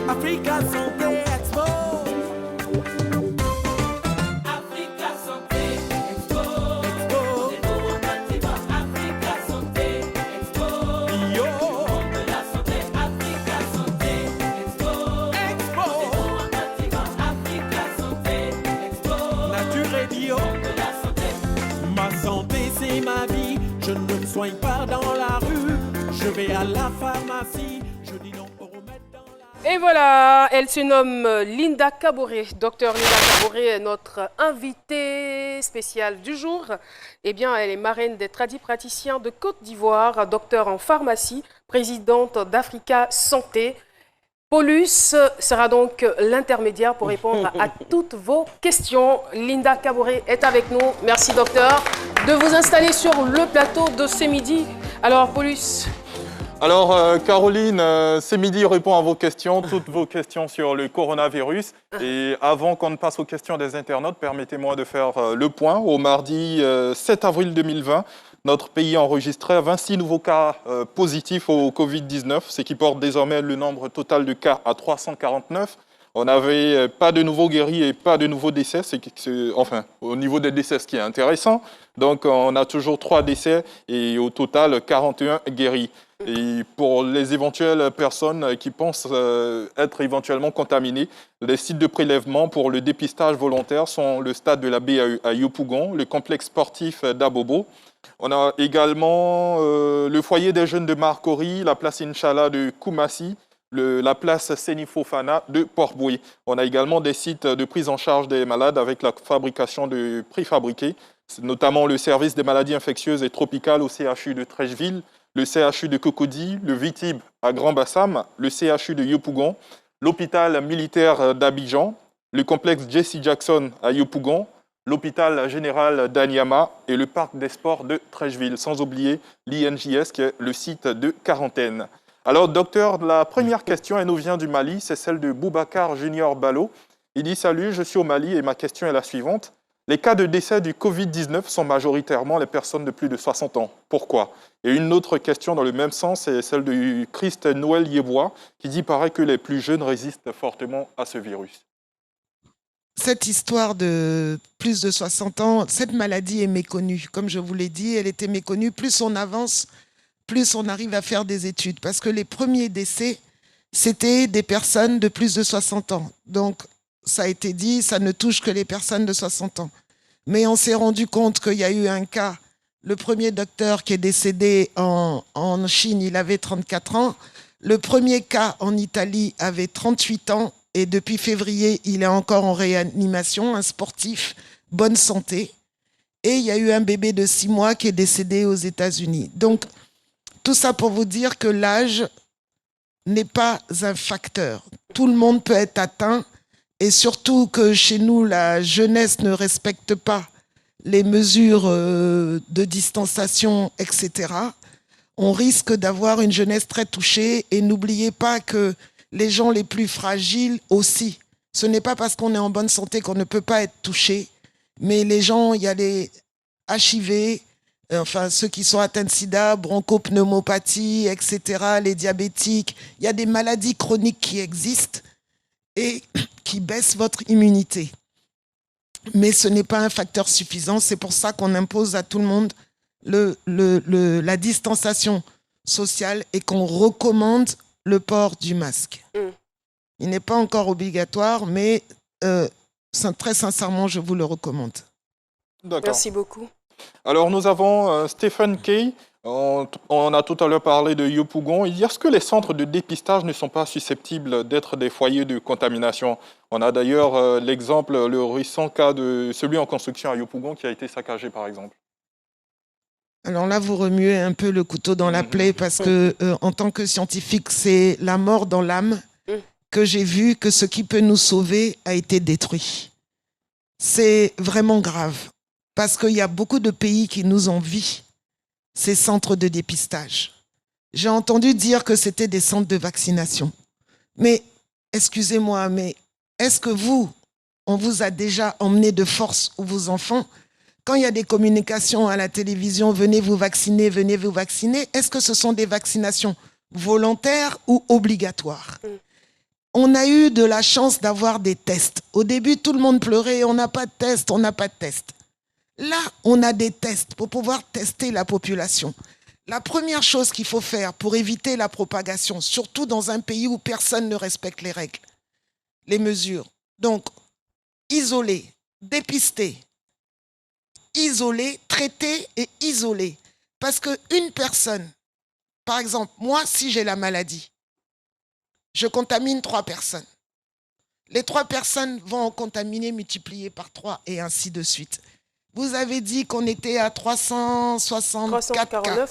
Africa Santé Expo. Africa Santé Expo. Expo. Africa Santé Expo. Yo. De la santé, Africa Santé Expo. Expo. Africa Santé Expo. Nature et bio. De la santé. Ma santé c'est ma vie. Je ne me soigne pas dans la rue. Je vais à la pharmacie. Je dis non au remède dans la... Et voilà, elle se nomme Linda Kaboré. Docteur Linda Kaboré est notre invitée spéciale du jour. Eh bien, elle est marraine des tradipraticiens de Côte d'Ivoire, docteur en pharmacie, présidente d'Africa Santé. Paulus sera donc l'intermédiaire pour répondre à toutes vos questions. Linda Kaboré est avec nous. Merci, docteur, de vous installer sur le plateau de ce midi. Alors, Paulus... Alors, Caroline, ce midi, répond à vos questions, toutes vos questions sur le coronavirus. Et avant qu'on ne passe aux questions des internautes, permettez-moi de faire le point. Au mardi 7 avril 2020, notre pays a enregistré 26 nouveaux cas positifs au Covid-19, ce qui porte désormais le nombre total de cas à 349. On n'avait pas de nouveaux guéris et pas de nouveaux décès, enfin, au niveau des décès, ce qui est intéressant. Donc, on a toujours 3 décès et au total 41 guéris. Et pour les éventuelles personnes qui pensent être éventuellement contaminées, les sites de prélèvement pour le dépistage volontaire sont le stade de la BAE à Yopougon, le complexe sportif d'Abobo. On a également le foyer des jeunes de Marcory, la place Inch'Allah de Koumassi, la place Seni Fofana de Port-Bouilly. On a également des sites de prise en charge des malades avec la fabrication de préfabriqués, notamment le service des maladies infectieuses et tropicales au CHU de Trècheville, le CHU de Cocody, le VITIB à Grand-Bassam, le CHU de Yopougon, l'hôpital militaire d'Abidjan, le complexe Jesse Jackson à Yopougon, l'hôpital général d'Anyama et le parc des sports de Trècheville, sans oublier l'INJS qui est le site de quarantaine. Alors, docteur, la première question, elle nous vient du Mali, c'est celle de Boubacar Junior Balo. Il dit « Salut, je suis au Mali et ma question est la suivante. Les cas de décès du Covid-19 sont majoritairement les personnes de plus de 60 ans. Pourquoi ?» Et une autre question dans le même sens est celle de Christ Noël Yebois, qui dit « Paraît que les plus jeunes résistent fortement à ce virus. » Cette histoire de plus de 60 ans, cette maladie est méconnue. Comme je vous l'ai dit, elle était méconnue. Plus on avance, plus on arrive à faire des études. Parce que les premiers décès, c'était des personnes de plus de 60 ans. Donc, ça a été dit, ça ne touche que les personnes de 60 ans. Mais on s'est rendu compte qu'il y a eu un cas, le premier docteur qui est décédé en Chine, il avait 34 ans. Le premier cas en Italie avait 38 ans. Et depuis février, il est encore en réanimation, un sportif, bonne santé. Et il y a eu un bébé de 6 mois qui est décédé aux États-Unis. Donc, tout ça pour vous dire que l'âge n'est pas un facteur. Tout le monde peut être atteint. Et surtout que chez nous, la jeunesse ne respecte pas les mesures de distanciation, etc. On risque d'avoir une jeunesse très touchée. Et n'oubliez pas que les gens les plus fragiles aussi. Ce n'est pas parce qu'on est en bonne santé qu'on ne peut pas être touché. Mais les gens, il y a les HIV, enfin ceux qui sont atteints de sida, bronchopneumopathie, etc., les diabétiques. Il y a des maladies chroniques qui existent et qui baissent votre immunité. Mais ce n'est pas un facteur suffisant. C'est pour ça qu'on impose à tout le monde la distanciation sociale et qu'on recommande le port du masque. Il n'est pas encore obligatoire, mais très sincèrement, je vous le recommande. D'accord. Merci beaucoup. Alors, nous avons Stephen Kay. On a tout à l'heure parlé de Yopougon. Il dit, est-ce que les centres de dépistage ne sont pas susceptibles d'être des foyers de contamination? On a d'ailleurs l'exemple, le récent cas de celui en construction à Yopougon qui a été saccagé, par exemple. Alors là, vous remuez un peu le couteau dans la plaie parce que, en tant que scientifique, c'est la mort dans l'âme que j'ai vu que ce qui peut nous sauver a été détruit. C'est vraiment grave parce qu'il y a beaucoup de pays qui nous envient ces centres de dépistage. J'ai entendu dire que c'était des centres de vaccination. Mais, excusez-moi, mais est-ce que on vous a déjà emmené de force ou vos enfants? Quand il y a des communications à la télévision, venez vous vacciner, est-ce que ce sont des vaccinations volontaires ou obligatoires? on a eu de la chance d'avoir des tests. Au début, tout le monde pleurait, on n'a pas de test, on n'a pas de test. Là, on a des tests pour pouvoir tester la population. La première chose qu'il faut faire pour éviter la propagation, surtout dans un pays où personne ne respecte les règles, les mesures. Donc, isoler, dépister, isoler, traiter et isoler. Parce qu'une personne, par exemple, moi, si j'ai la maladie, je contamine 3 personnes. Les 3 personnes vont en contaminer, multiplier par 3 et ainsi de suite. Vous avez dit qu'on était à 364 cas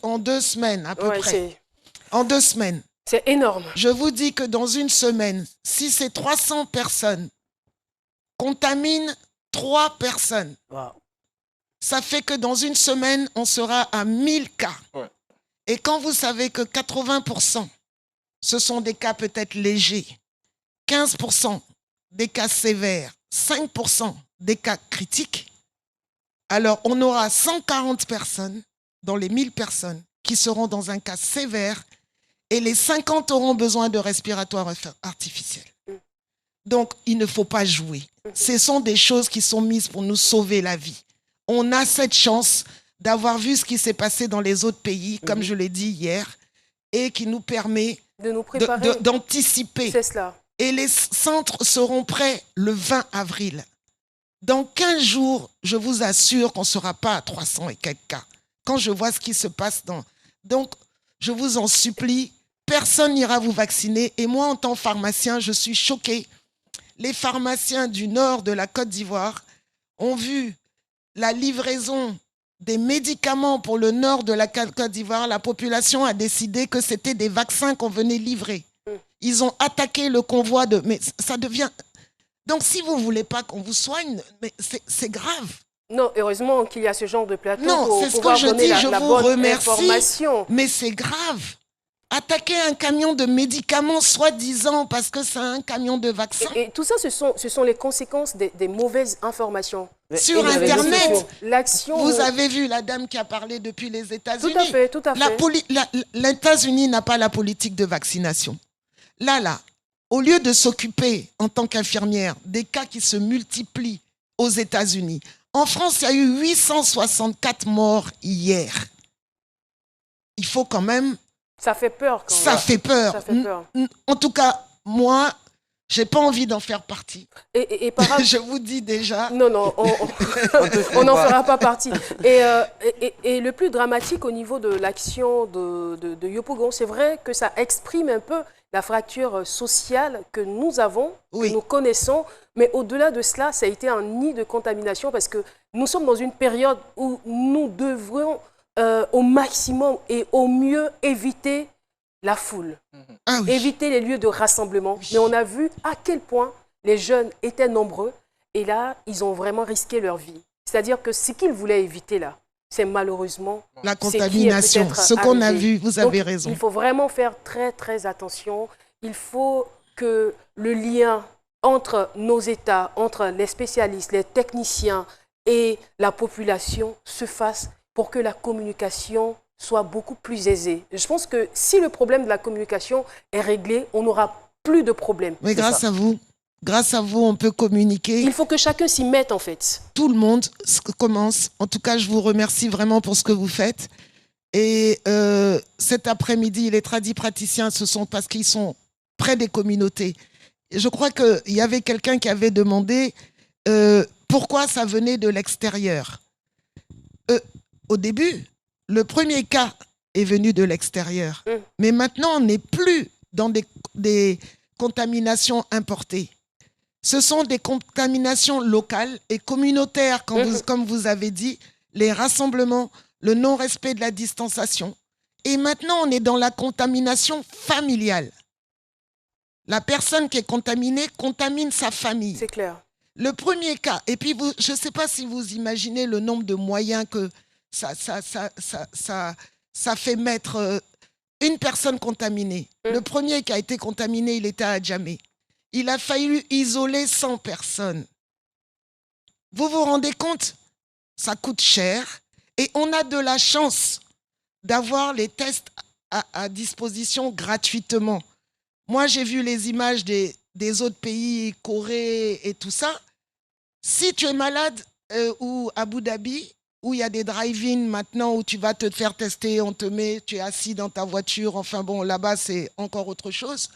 en 2 semaines à peu près. En 2 semaines. C'est énorme. Je vous dis que dans une semaine, si ces 300 personnes contaminent 3 personnes, Wow. ça fait que dans une semaine, on sera à 1000 cas. Ouais. Et quand vous savez que 80%, ce sont des cas peut-être légers, 15% des cas sévères, 5% des cas critiques, alors on aura 140 personnes dans les 1000 personnes qui seront dans un cas sévère et les 50 auront besoin de respiratoire artificiel. Donc, il ne faut pas jouer. Ce sont des choses qui sont mises pour nous sauver la vie. On a cette chance d'avoir vu ce qui s'est passé dans les autres pays, comme je l'ai dit hier, et qui nous permet De nous préparer. d'anticiper. C'est cela. Et les centres seront prêts le 20 avril. Dans 15 jours, je vous assure qu'on ne sera pas à 300 et quelques cas. Quand je vois ce qui se passe dans... Donc, je vous en supplie, personne n'ira vous vacciner. Et moi, en tant que pharmacien, je suis choquée. Les pharmaciens du nord de la Côte d'Ivoire ont vu la livraison des médicaments pour le nord de la Côte d'Ivoire. La population a décidé que c'était des vaccins qu'on venait livrer. Ils ont attaqué le convoi de... Mais ça devient... Donc, si vous ne voulez pas qu'on vous soigne, mais c'est grave. Non, heureusement qu'il y a ce genre de plateau Non, pour c'est ce pouvoir que je donner dis, je la vous bonne remercie. information. Mais c'est grave. Attaquer un camion de médicaments, soi-disant, parce que c'est un camion de vaccins. Et tout ça, ce sont les conséquences des mauvaises informations. Sur Et des réseaux Internet, sociaux. L'action... vous avez vu la dame qui a parlé depuis les États-Unis. Tout à fait, tout à fait. Les États-Unis n'a pas la politique de vaccination. Là, au lieu de s'occuper en tant qu'infirmière des cas qui se multiplient aux États-Unis, en France, il y a eu 864 morts hier. Il faut quand même... Ça fait peur quand même. Ça fait peur. Ça fait peur. En tout cas, moi, j'ai pas envie d'en faire partie. Et par rapport... Je vous dis déjà. Non, on n'en fera pas partie. Et le plus dramatique au niveau de l'action de Yopougon, c'est vrai que ça exprime un peu la fracture sociale que nous avons, Oui. que nous connaissons. Mais au-delà de cela, ça a été un nid de contamination parce que nous sommes dans une période où nous devrions au maximum et au mieux éviter la foule. Ah oui. Éviter les lieux de rassemblement. Mais on a vu à quel point les jeunes étaient nombreux et là, ils ont vraiment risqué leur vie. C'est-à-dire que ce qu'ils voulaient éviter là, c'est malheureusement La ce qui est contamination, peut-être ce qu'on a arrivé. vu, vous avez Donc, raison. Il faut vraiment faire très, très attention. Il faut que le lien entre nos États, entre les spécialistes, les techniciens et la population se fasse pour que la communication soit beaucoup plus aisée. Je pense que si le problème de la communication est réglé, on n'aura plus de problème. Mais C'est grâce ça. à vous, on peut communiquer. Il faut que chacun s'y mette en fait. Tout le monde commence. En tout cas, je vous remercie vraiment pour ce que vous faites. Et cet après-midi, les tradipraticiens, ce sont parce qu'ils sont près des communautés. Et je crois qu'il y avait quelqu'un qui avait demandé pourquoi ça venait de l'extérieur. Au début, le premier cas est venu de l'extérieur. Mais maintenant, on n'est plus dans des contaminations importées. Ce sont des contaminations locales et communautaires, comme vous avez dit, les rassemblements, le non-respect de la distanciation. Et maintenant, on est dans la contamination familiale. La personne qui est contaminée contamine sa famille. C'est clair. Le premier cas, et puis je ne sais pas si vous imaginez le nombre de moyens que ça fait mettre une personne contaminée. Le premier qui a été contaminé, il était à Djamé. Il a fallu isoler 100 personnes. Vous vous rendez compte? Ça coûte cher et on a de la chance d'avoir les tests à disposition gratuitement. Moi, j'ai vu les images des autres pays, Corée et tout ça. Si tu es malade ou à Abu Dhabi, où il y a des drive-in maintenant où tu vas te faire tester, on te met, tu es assis dans ta voiture. Enfin bon, là-bas, c'est encore autre chose.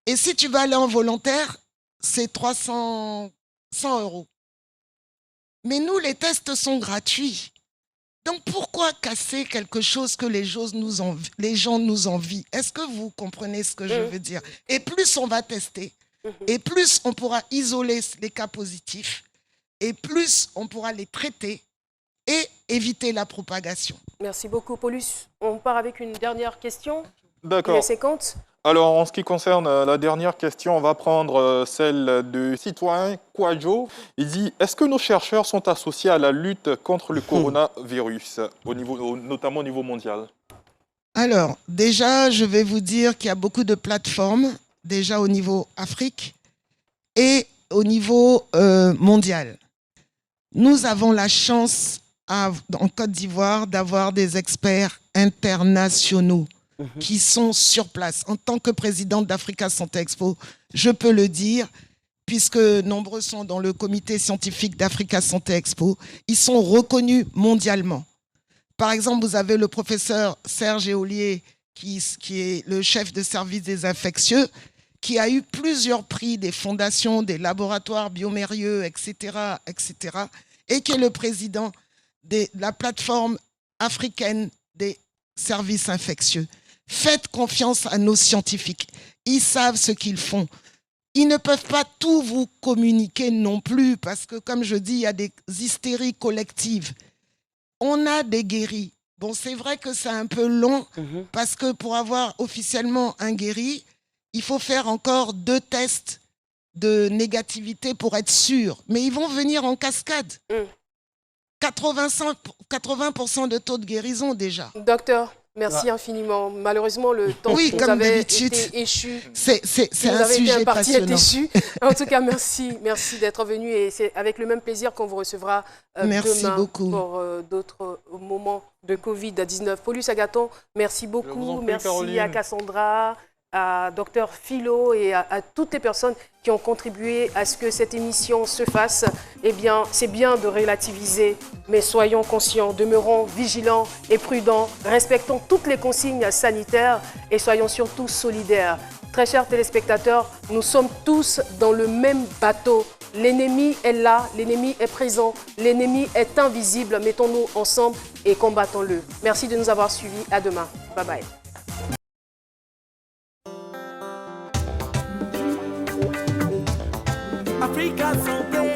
Et si tu vas aller en volontaire, c'est 100 €. Mais nous, les tests sont gratuits. Donc pourquoi casser quelque chose que les gens nous envient? Est-ce que vous comprenez ce que je veux dire? Et plus on va tester, et plus on pourra isoler les cas positifs, et plus on pourra les traiter et éviter la propagation. Merci beaucoup, Paulus. On part avec une dernière question. D'accord. Les 50. Alors, en ce qui concerne la dernière question, on va prendre celle du citoyen Kwadjo. Il dit, est-ce que nos chercheurs sont associés à la lutte contre le coronavirus, notamment au niveau mondial? Alors, déjà, je vais vous dire qu'il y a beaucoup de plateformes, déjà au niveau Afrique et au niveau mondial. Nous avons la chance en Côte d'Ivoire d'avoir des experts internationaux qui sont sur place. En tant que présidente d'Africa Santé Expo, je peux le dire, puisque nombreux sont dans le comité scientifique d'Africa Santé Expo, ils sont reconnus mondialement. Par exemple, vous avez le professeur Serge Éolier, qui est le chef de service des infectieux, qui a eu plusieurs prix des fondations, des laboratoires Biomérieux, etc., et qui est le président de la plateforme africaine des services infectieux. Faites confiance à nos scientifiques. Ils savent ce qu'ils font. Ils ne peuvent pas tout vous communiquer non plus, parce que, comme je dis, il y a des hystéries collectives. On a des guéris. Bon, c'est vrai que c'est un peu long, parce que pour avoir officiellement un guéri, il faut faire encore 2 tests de négativité pour être sûr. Mais ils vont venir en cascade. 80% de taux de guérison déjà. Docteur, merci infiniment. Malheureusement, le temps Oui, nous comme avait d'habitude. été échu. C'est un sujet passionnant. En tout cas, merci d'être venu et c'est avec le même plaisir qu'on vous recevra Merci demain beaucoup. pour d'autres moments de Covid-19. Paulus Agathon, merci beaucoup. Merci Caroline. à Cassandra, à Dr Philo et à toutes les personnes qui ont contribué à ce que cette émission se fasse. Eh bien, c'est bien de relativiser, mais soyons conscients, demeurons vigilants et prudents, respectons toutes les consignes sanitaires et soyons surtout solidaires. Très chers téléspectateurs, nous sommes tous dans le même bateau. L'ennemi est là, l'ennemi est présent, l'ennemi est invisible. Mettons-nous ensemble et combattons-le. Merci de nous avoir suivis. À demain. Bye bye. Africa Santé.